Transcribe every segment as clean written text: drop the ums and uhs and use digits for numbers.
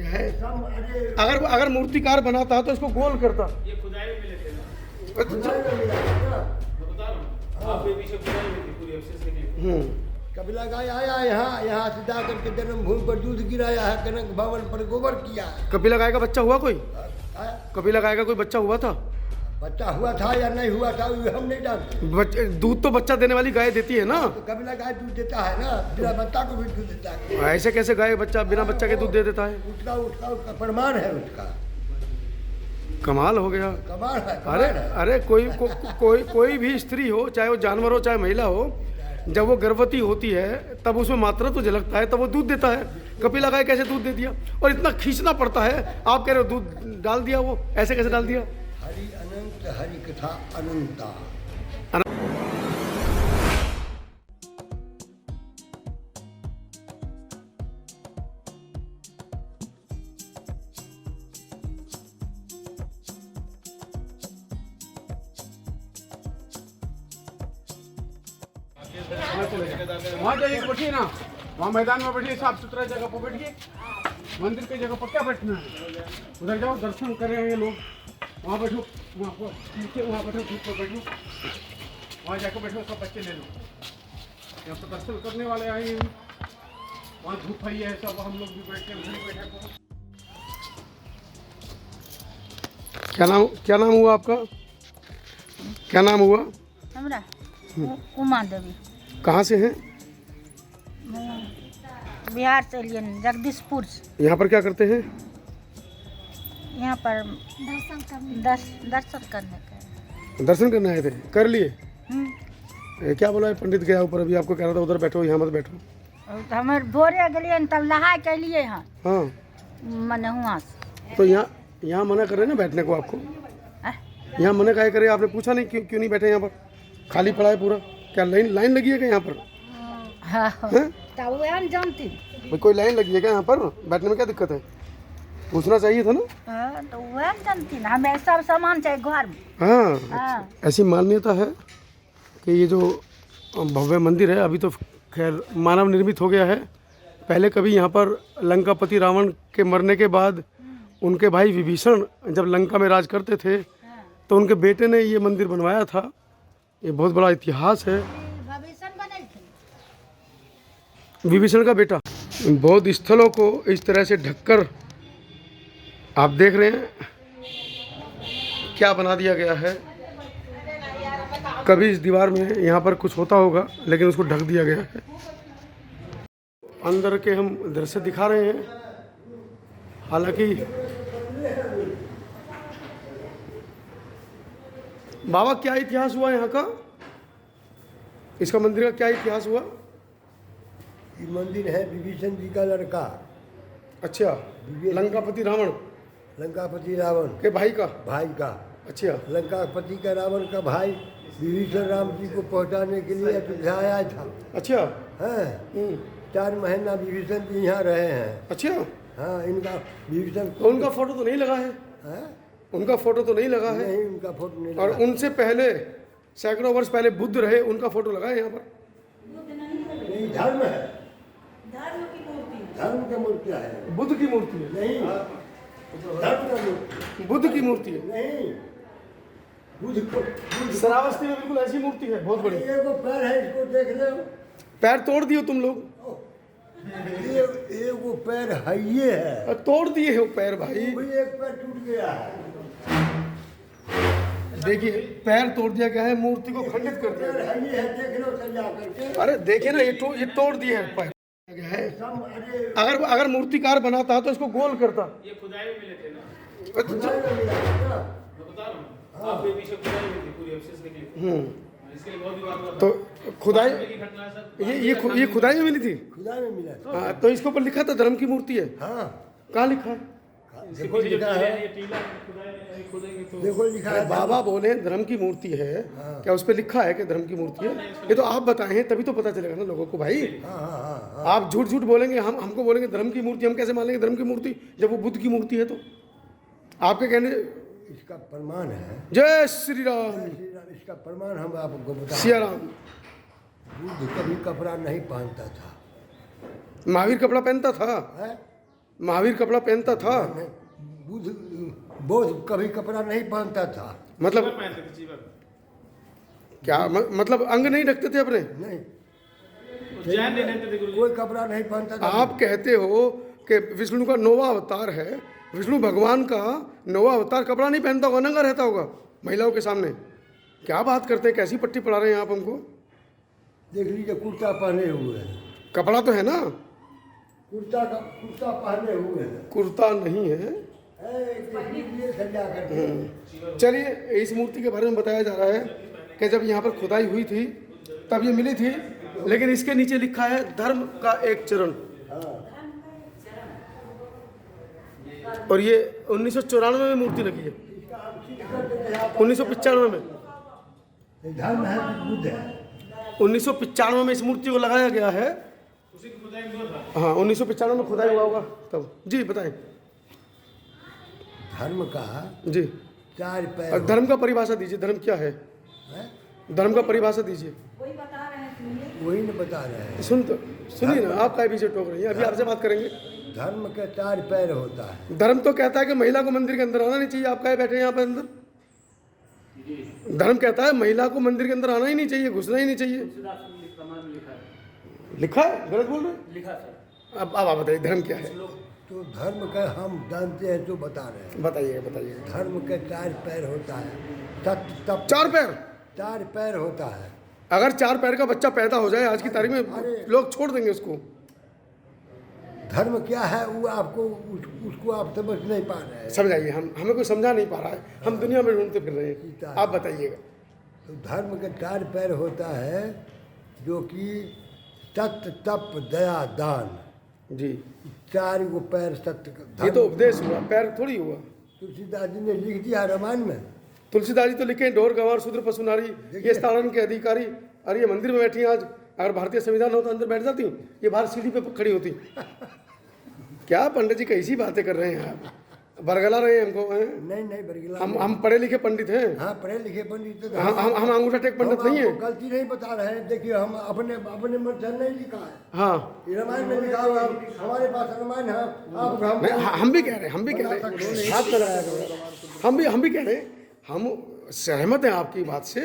है। अगर मूर्तिकार बनाता तो इसको गोल करता। ये खुदाई में मिले थे ना, खुदाई में मिला था, मैं बता रहा हूँ आपके पीछे खुदाई में थी पूरी अफसोस निकली। कपिला गाय आया यहाँ से जा करके जन्मभूमि पर दूध गिराया है, कनक भवन पर गोबर किया है। कपिला गाय का बच्चा हुआ कोई? कपिला गाय का कोई बच्चा हुआ था? बच्चा हुआ था या नहीं हुआ था हम नहीं जानते। दूध तो बच्चा देने वाली गाय देती है ना। तो कपिला गाय दूध देता है ना, बिना बच्चा को भी दूध देता है। ऐसे कैसे गाय बच्चा बिना बच्चा के दूध दे देता है? उसका प्रमाण है उसका। कमाल हो गया। कमाल है। अरे कोई भी स्त्री हो, चाहे वो जानवर हो चाहे महिला हो, जब वो गर्भवती होती है तब उसमें मात्रा तो झलकता है, तब वो दूध देता है। कपिला गाय कैसे दूध दे दिया? और इतना खींचना पड़ता है, आप कह रहे हो दूध डाल दिया, वो ऐसे कैसे डाल दिया? हरि अनंत हरि कथा अनंता। वहाँ जाइए बैठिए ना, वहाँ मैदान में बैठिए, साफ सुथरा जगह पर बैठिए। मंदिर की जगह पर क्या बैठना है? उधर जाओ, दर्शन कर रहे हैं ये लोग। वहाँ बैठो, वहाँ पर नीचे, वहाँ बैठो, धूप पर बैठो, वहाँ जाकर बैठो, सब बच्चे ले लो। यहाँ पर दर्शन करने वाले आए हैं, वहाँ धूप है सब, हम लोग भी बैठे बैठे। क्या नाम हुआ आपका? क्या नाम हुआ? हमरा उमा देवी। कहाँ से हैं? बिहार से लिए, जगदीशपुर से। यहाँ पर क्या करते हैं? यहाँ पर दर्शन करने का। दर्शन करने आए थे, कर लिए? क्या बोला है पंडित गया ऊपर, अभी आपको कह रहा था उधर बैठो, यहाँ मत बैठो। हमारे भोरे गलिए तब नहा के लिए हाँ। हाँ मने हुआ से। तो यहाँ मना कर रहे हैं ना बैठने को आपको? यहाँ मना काहे करे? आपने पूछा नहीं क्यों नहीं बैठे यहाँ पर? खाली पड़ा है पूरा। क्या लाइन लगी है क्या यहाँ पर? तो जानती कोई लाइन लगी है क्या यहाँ पर? बैठने में क्या दिक्कत है? पूछना चाहिए था ना। तो वह जानती ना, हमें सब सामान चाहिए घर में। हाँ, ऐसी मान्यता है कि ये जो भव्य मंदिर है अभी तो खैर मानव निर्मित हो गया है। पहले कभी यहाँ पर लंकापति रावण के मरने के बाद उनके भाई विभीषण जब लंका में राज करते थे तो उनके बेटे ने ये मंदिर बनवाया था। ये बहुत बड़ा इतिहास है। विभीषण का बेटा। बौद्ध स्थलों को इस तरह से ढककर आप देख रहे हैं क्या बना दिया गया है। कभी इस दीवार में यहाँ पर कुछ होता होगा लेकिन उसको ढक दिया गया है। अंदर के हम दृश्य दिखा रहे हैं। हालांकि बाबा क्या इतिहास हुआ यहाँ का? इसका मंदिर का क्या इतिहास हुआ? ये मंदिर है विभीषण जी का लड़का। अच्छा, लंकापति रावण, लंकापति रावण के भाई का अच्छा, लंकापति का रावण का भाई विभीषण राम जी को पहुंचाने के लिए अयोध्या आया था। अच्छा है 4 महीना विभीषण जी यहाँ रहे हैं। अच्छा। हाँ, इनका विभीषण तो उनका फोटो तो नहीं लगा है? उनका फोटो तो नहीं लगा है? नहीं, उनका फोटो नहीं लगा। और उनसे पहले सैकड़ों वर्ष पहले बुद्ध रहे, उनका फोटो लगा है यहाँ पर? नहीं, धर्म है, धर्म की मूर्ति है। बुद्ध की मूर्ति है? नहीं, धर्म का मूर्ति। बुद्ध की मूर्ति है? नहीं, बुद्ध श्रावस्ती में बिल्कुल ऐसी मूर्ति है, बहुत बड़ी। ये वो पैर है, इसको देख लो। पैर तोड़ दिए तुम लोग? ये वो पैर है, ये है। तोड़ दिए हो पैर भाई? भी एक पैर टूट गया है। देखिए पैर तोड़ दिया गया है, मूर्ति को खंडित कर दिया गया है। ये है, देख लो सजा करके। अरे देखिए ना, ये तोड़ दिए है पैर। अगर मूर्तिकार बनाता तो इसको गोल करता। ये खुदाई में मिले थे ना, खुदाई में मिला था ना। मैं बता रहा हूँ आपके पीछे खुदाई में थी पूरी अफसोस निकली। इसके लिए बहुत विवाद हुआ था। तो खुदाई ये खुदाई में मिली थी? खुदाई में मिला था। हाँ, तो इसके ऊपर लिखा था धर्म की मूर्ति है। हाँ, कहाँ लिखा है? देखो लिखा है, देखो लिखा है। बाबा बोले धर्म की मूर्ति है। क्या उस पर लिखा है कि धर्म की मूर्ति है? ये तो आप बताए हैं तभी तो पता चलेगा ना लोगों को भाई। आप झूठ झूठ बोलेंगे, हमको बोलेंगे धर्म की मूर्ति, हम कैसे मान लेंगे धर्म की मूर्ति जब वो बुद्ध की मूर्ति है? तो आपके कहने इसका प्रमाण है। जय श्री राम। इसका प्रमाण हम आपको बता। सिया राम। बुद्ध कभी कपड़ा नहीं पहनता था। महावीर कपड़ा पहनता था? है? महावीर कपड़ा पहनता था? बुद्ध बौद्ध कभी कपड़ा नहीं पहनता था। मतलब पहनते थे जीवन। क्या मतलब अंग नहीं ढकते थे अपने? नहीं, जैन नहीं लेते थे गुरुजी। कोई कपड़ा नहीं पहनता था। आप कहते हो कि विष्णु का नौवा अवतार है, विष्णु भगवान का नौवा अवतार कपड़ा नहीं पहनता होगा, नंगा रहता होगा महिलाओं के सामने? क्या बात करते हैं, कैसी पट्टी पढ़ा रहे हैं आप हमको? देख लीजिए कुर्ता पहने हुए हैं, कपड़ा तो है ना, कुर्ता पहने हुए हैं। कुर्ता नहीं है। देख लीजिए सजा करके। चलिए, इस मूर्ति के बारे में बताया जा रहा है कि जब यहाँ पर खुदाई हुई थी तब ये मिली थी, लेकिन इसके नीचे लिखा है धर्म का एक चरण। और ये 1994 में मूर्ति लगी है, 1995 में, धर्म है कि बुद्ध है? 1995 में इस मूर्ति को लगाया गया है। उसी की खुदाई में हुआ था। हाँ, 1995 में खुदाई हुआ होगा तब। जी बताएं। धर्म का जी, 4 पैर और धर्म का परिभाषा दीजिए, धर्म क्या है? है? धर्म का परिभाषा दीजिए। वही न बता रहे हैं। सुनिए ना, आप काय पीछे टोक रही हैं, अभी आपसे बात करेंगे। धर्म के 4 पैर होता है। धर्म तो कहता है कि महिला को मंदिर के अंदर आना नहीं चाहिए, आप काय बैठे हैं यहाँ पर अंदर? धर्म कहता है महिला को मंदिर के अंदर आना ही नहीं चाहिए, घुसना ही नहीं चाहिए। लिखा है? गलत बोल रहे हैं? लिखा सर। अब आप बताइए धर्म क्या है? तो धर्म का हम जानते हैं तो बता रहे हैं। बताइए बताइए। धर्म के 4 पैर होता है। सत्य तप 4 पैर? 4 पैर होता है। अगर 4 पैर का बच्चा पैदा हो जाए आज की तारीख में, अरे। लोग छोड़ देंगे उसको। धर्म क्या है वो आपको उसको आप समझ नहीं पा रहे हैं। समझाइए, हमें कोई समझा नहीं पा रहा है, हम दुनिया में ढूंढते फिर रहे हैं, आप बताइएगा। तो धर्म के 4 पैर होता है, जो कि सत्य तप दया दान। जी, 4 गो पैर सत्य का। ये तो उपदेश हुआ, पैर थोड़ी हुआ। तुलसीदास जी ने लिख दिया रामायण में। तुलसीदास जी तो लिखे ढोर गंवार शूद्र पशु नारी, ये स्थान के अधिकारी। अरे ये मंदिर में बैठी हैं आज, अगर भारतीय संविधान होता अंदर बैठ जाती, ये बाहर सीढ़ी पे खड़ी होती। क्या पंडित जी कैसी बातें कर रहे हैं आप, बरगला रहे हैं हमको हैं? नहीं बरगिला। हम पढ़े लिखे पंडित हैं। हाँ, पढ़े लिखे पंडित तो हम अंगूठा टेक पंडित नहीं है। गलती नहीं बता रहे हैं। देखिए, हम अपने मन से नहीं लिखा है। हाँ, ये रामायण में लिखा हुआ है, हमारे पास रामायण है। आप नहीं, हम भी कह रहे हैं, हाथ में लगाया करो। हम भी कह रहे हैं, हम सहमत हैं आपकी बात से,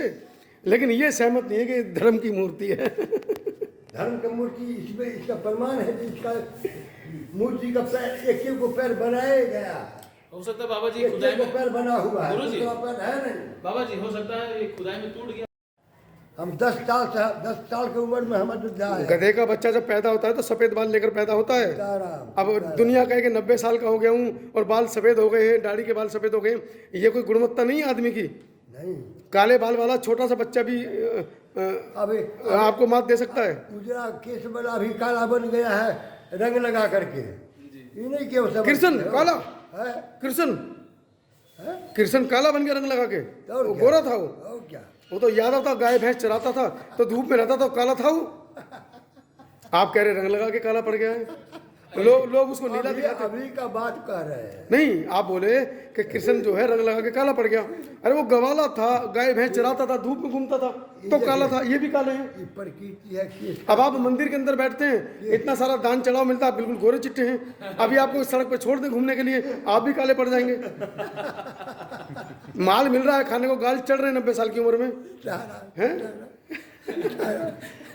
लेकिन ये सहमत नहीं है कि धर्म की मूर्ति है। धर्म का मूर्ति इसमें इसका प्रमाण है कि इसका मूर्ति का पैर एक को पैर बनाया गया। हो सकता है बाबा जी एक खुदाई को में, पैर बना हुआ है, गुरुजी। दूसरा पैर है नहीं। बाबा जी हो सकता है ये खुदाई में टूट गया। हम 10 साल की उम्र में हम अयोध्या आए। गधे का बच्चा जब पैदा होता है तो सफेद बाल लेकर पैदा होता है। अब दुनिया कहे कि 90 साल का हो गया हूँ और बाल सफेद हो गए हैं, दाढ़ी के बाल सफेद हो गए, ये कोई गुणवत्ता नहीं है आदमी की। नहीं, काले बाल वाला छोटा सा बच्चा भी अभी आपको मात दे सकता है। उजरा केस वाला भी काला बन गया है रंग लगा करके। ये नहीं कि वो सब कृष्ण काला, है? कृष्ण है? कृष्ण काला बन के रंग लगा के, और वो क्या? गोरा था। और क्या? वो तो यादव था, गाय भैंस चराता था तो धूप में रहता था, काला था वो। आप कह रहे रंग लगा के काला पड़ गया है। लोग उसको नीला दिखाते। अभी का बात कर रहे हैं। नहीं, आप बोले कि कृष्ण जो है रंग लगा के काला पड़ गया। अरे वो गवाला था, गाय भैंस चराता था, धूप में घूमता था तो काला था, ये भी काले हैं। ये प्रकृति है कि अब आप मंदिर के अंदर बैठते हैं, इतना सारा दान चढ़ाव मिलता है, आप बिल्कुल गोरे चिट्टे हैं। अभी आपको सड़क पे छोड़ दें घूमने के लिए, आप भी काले पड़ जाएंगे। माल मिल रहा है खाने को, गाल चढ़ रहे हैं 90 साल की उम्र में हैं।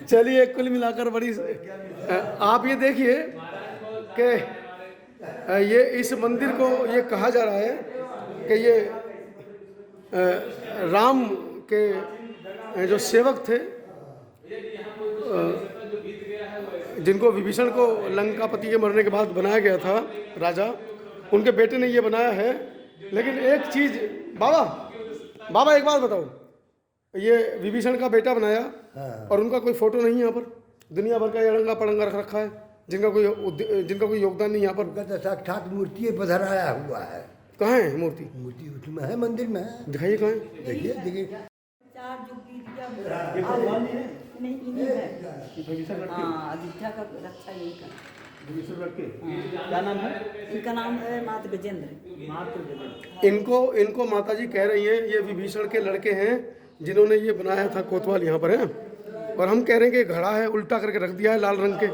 चलिए, कुल मिलाकर बड़ी आप ये देखिए कि ये इस मंदिर को ये कहा जा रहा है कि ये राम के जो सेवक थे, जिनको विभीषण को लंकापति के मरने के बाद बनाया गया था राजा, उनके बेटे ने ये बनाया है। लेकिन एक चीज बाबा एक बात बताओ, ये विभीषण का बेटा बनाया और उनका कोई फोटो नहीं है यहाँ पर, दुनिया भर का ये अड़ंगा पड़ंगा रख रखा है, जिनका कोई योगदान नहीं यहाँ पर। उनका तो साक्षात मूर्ति पधराया हुआ है। कहाँ है मूर्ति? मूर्ति उसमें है, मंदिर में है। दिखाइए कहाँ है। देखिए अयोध्या का रक्षा यही का। क्या नाम है इनका? नाम है माता गजेंद्र। इनको माताजी कह रही हैं ये विभीषण के लड़के हैं जिन्होंने ये बनाया था, कोतवाल यहाँ पर है। और हम कह रहे हैं कि घड़ा है, उल्टा करके रख दिया है लाल रंग के।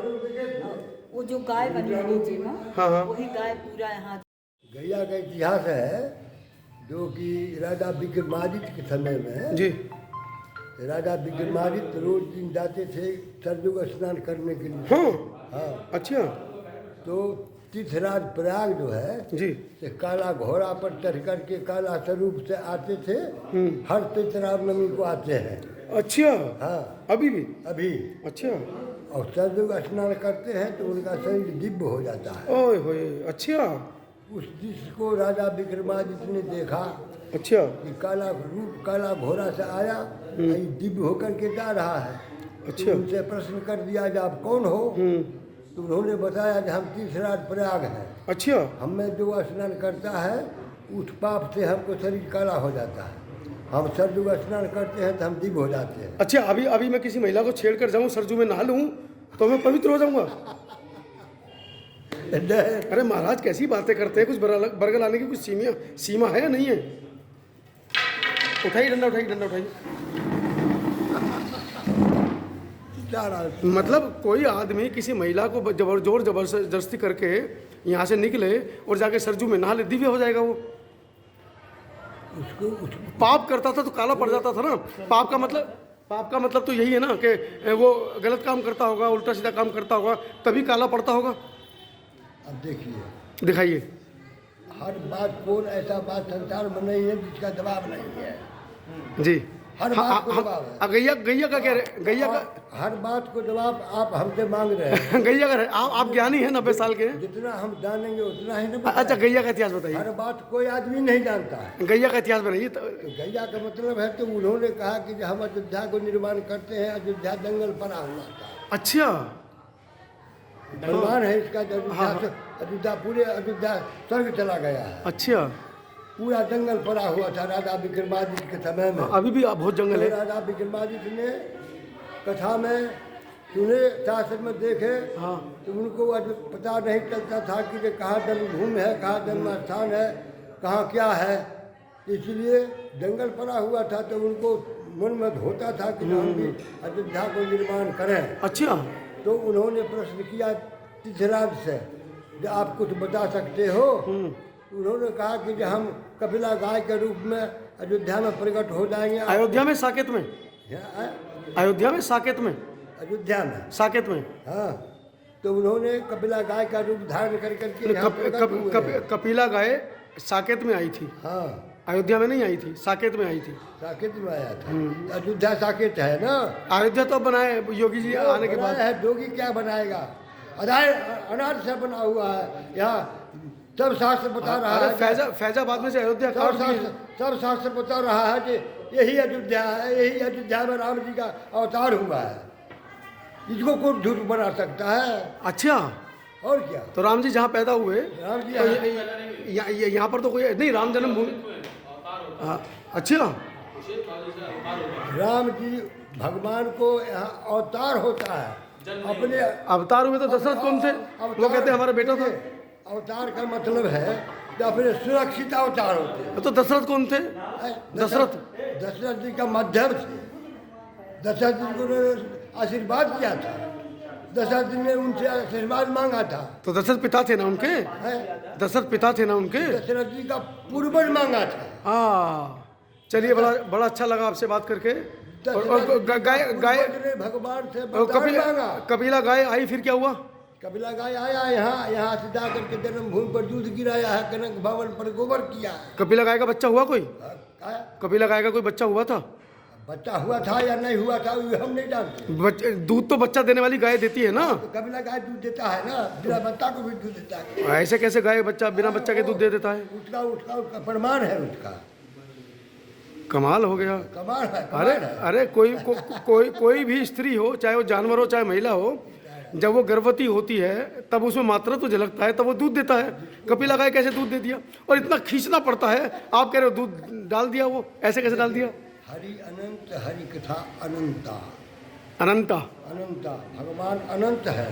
वो जो गाय बनी है नीचे में, हाँ हाँ वही गाय पूरा यहाँ गैया का इतिहास है जो कि राजा विक्रमादित्य के समय में जी राजा विक्रमादित्य रोज दिन जाते थे सरयू का स्नान करने के लिए। हाँ हाँ, अच्छा तो तीर्थराज प्रयाग जो है जी से काला घोड़ा पर चढ़ करके काला स्वरूप से आते थे, हर तीर्थरामनवमी को आते हैं। अच्छा हाँ अभी भी अभी, अच्छा और सरयू का स्नान करते हैं तो उनका शरीर दिव्य हो जाता है। ओए होए अच्छा उस दृश्य को राजा विक्रमादित्य ने देखा अच्छा कि काला रूप काला घोड़ा से आया, ये दिव्य होकर के जा रहा है। अच्छा। तो उनसे प्रश्न कर दिया कि आप कौन हो? तो उन्होंने बताया कि हम तीर्थराज प्रयाग हैं, अच्छा हमें जो स्नान करता है उस पाप से हमको शरीर काला हो जाता है, हम सरयू का स्नान करते हैं तो हम दिव्य हो जाते हैं। अच्छा अभी अभी मैं किसी महिला को छेड़ कर जाऊँ सरजू में नहा लूँ तो मैं पवित्र हो जाऊँगा? अरे महाराज कैसी बातें करते हैं, कुछ बरगल लाने की कुछ सीमा है या नहीं है? उठाइए डंडा, उठाइए डंडा, उठाइए। मतलब कोई आदमी किसी महिला को जोर जबरदस्ती करके यहाँ से निकले और जाके सरजू में नहा ले, दिव्य हो जाएगा वो? उसको पाप करता था तो काला पड़ जाता था ना। पाप का मतलब तो यही है ना कि वो गलत काम करता होगा, उल्टा सीधा काम करता होगा, तभी काला पड़ता होगा। अब देखिए, दिखाइए। हर बात कौन ऐसा बात संसार में नहीं है जिसका जवाब नहीं है जी हर बात को जवाब है। गैया का क्या है? गैया का हर बात को जवाब आप हमसे मांग रहे हैं। गैया का आप ज्ञानी हैं, 90 साल के हैं। जितना हम जानेंगे उतना ही ना। अच्छा गैया का इतिहास बताइए। हर बात कोई आदमी नहीं जानता है। गैया का इतिहास बताइए। तो गैया का मतलब है तो उन्होंने कहा कि हम अयोध्या को निर्माण करते हैं, अयोध्या जंगल पड़ा हुआ था। अच्छा प्रमाण है इसका, अयोध्या पूरे अयोध्या स्वर्ग चला गया है। अच्छा पूरा जंगल पड़ा हुआ था राजा विक्रमादित्य के समय में। अभी भी बहुत जंगल है। राजा विक्रमादित्य ने कथा में सुने, शास्त्र में देखे, हाँ तो उनको आज पता नहीं चलता था कि ये कहाँ जन्मभूमि है, कहाँ जन्म स्थान है, कहाँ क्या है। इसलिए जंगल पड़ा हुआ था तो उनको मन में होता था कि हम भी अयोध्या को निर्माण करें। अच्छा तो उन्होंने प्रश्न किया तीर्थराज से कि आप कुछ बता सकते हो? उन्होंने कहा कि हम कपिला गाय के रूप में अयोध्या में प्रकट हो जाएंगे। अयोध्या में साकेत में? अयोध्या में साकेत में? अयोध्या में साकेत में? हाँ। तो उन्होंने कपिला गाय का रूप धारण कर करके यहाँ प्रकट हुए। कपिला गाय साकेत में आई थी? हाँ, अयोध्या में नहीं आई थी, साकेत में आई थी। साकेत में आया था। अयोध्या साकेत है ना। अयोध्या तो बनाए योगी जी आने के बाद है। योगी क्या बनाएगा? अनाज से बना हुआ है। यहाँ सब शास्त्र बता रहा है। फैजाबाद में से अयोध्या सब शास्त्र बता रहा है कि यही अयोध्या है, यही अयोध्या में राम जी का अवतार हुआ है। इसको कौन झूठ बना सकता है? अच्छा और क्या? तो राम जी जहाँ पैदा हुए, राम जी तो यहाँ पर तो कोई नहीं, राम जन्मभूमि। अच्छा राम जी भगवान को यहाँ अवतार होता है। अपने अवतार हुए तो दशरथ कौन थे? वो कहते हैं हमारा बेटा था। अवतार का मतलब है कि अपने सुरक्षित अवतार होते हैं। तो दशरथ कौन थे? दशरथ जी का मध्यम थे। दशरथ जी को आशीर्वाद दिया था। दशरथ जी ने उनसे आशीर्वाद मांगा था। तो दशरथ पिता थे ना उनके? दशरथ पिता थे ना उनके? दशरथ जी का पूर्वज मांगा था। हाँ चलिए, बड़ा अच्छा लगा आपसे बात करके। गाय भगवान से वरदान मांगा। कपिला गाय आई, फिर क्या हुआ? कपिला गाय आया यहाँ से जा करके जन्मभूमि पर दूध गिराया है, कनक भवन पर गोबर किया है। कपिला गाय का बच्चा हुआ कोई? कपिला गाय का कोई बच्चा हुआ था? बच्चा हुआ था या नहीं हुआ था हम नहीं जानते। दूध तो बच्चा देने वाली गाय देती है ना। कपिला गाय दूध देता है ना, बिना बच्चा को भी दूध देता है। ऐसे कैसे गाय बच्चा बिना बच्चा के दूध दे देता है? उसका प्रमाण है उसका। कमाल हो गया। कमाल है। अरे कोई भी स्त्री हो, चाहे वो जानवर हो चाहे महिला हो, जब वो गर्भवती होती है तब उसमें मात्रा तो झलकता है, तब वो दूध देता है। कपिला गाय कैसे दूध दे दिया? और इतना खींचना पड़ता है, आप कह रहे हो दूध डाल दिया, वो ऐसे कैसे डाल दिया? हरि अनंत, हरि कथा अनंता। अनंता अनंता भगवान अनंत है,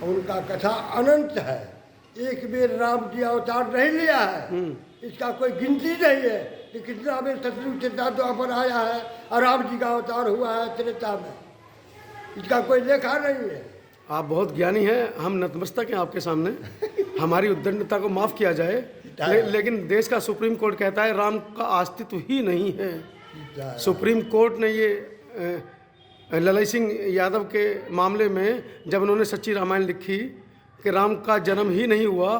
उनका कथा अनंत है। एक बेर राम जी अवतार नहीं लिया है, इसका कोई गिनती नहीं है कि कितना बेर सतयुग त्रेता द्वापर आया है और राम जी का अवतार हुआ है त्रेता में, इसका कोई लेखा नहीं है। आप बहुत ज्ञानी हैं, हम नतमस्तक हैं आपके सामने। हमारी उद्दंडता को माफ़ किया जाए, लेकिन देश का सुप्रीम कोर्ट कहता है राम का अस्तित्व ही नहीं है। सुप्रीम कोर्ट ने ये ललई सिंह यादव के मामले में जब उन्होंने सच्ची रामायण लिखी कि राम का जन्म ही नहीं हुआ,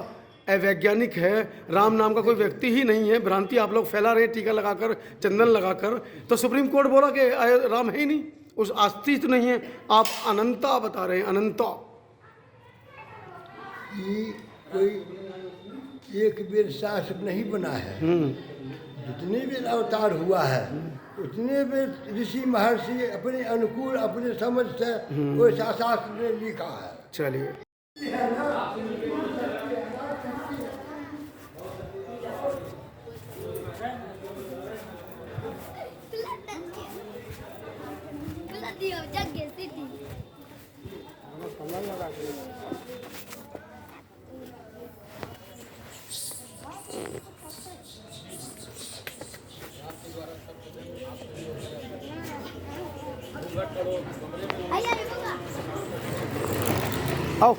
अवैज्ञानिक है, राम नाम का कोई व्यक्ति ही नहीं है, भ्रांति आप लोग फैला रहे हैं टीका लगाकर, चंदन लगाकर, तो सुप्रीम कोर्ट बोला कि राम है ही नहीं, उस अस्तित्व नहीं है। आप अनंता बता रहे हैं, अनंता। ये कोई एक बेर शासक नहीं बना है, जितने भी अवतार हुआ है उतने भी ऋषि महर्षि अपने अनुकूल अपने समझ से वो शास्त्र में लिखा है। चलिए आओ।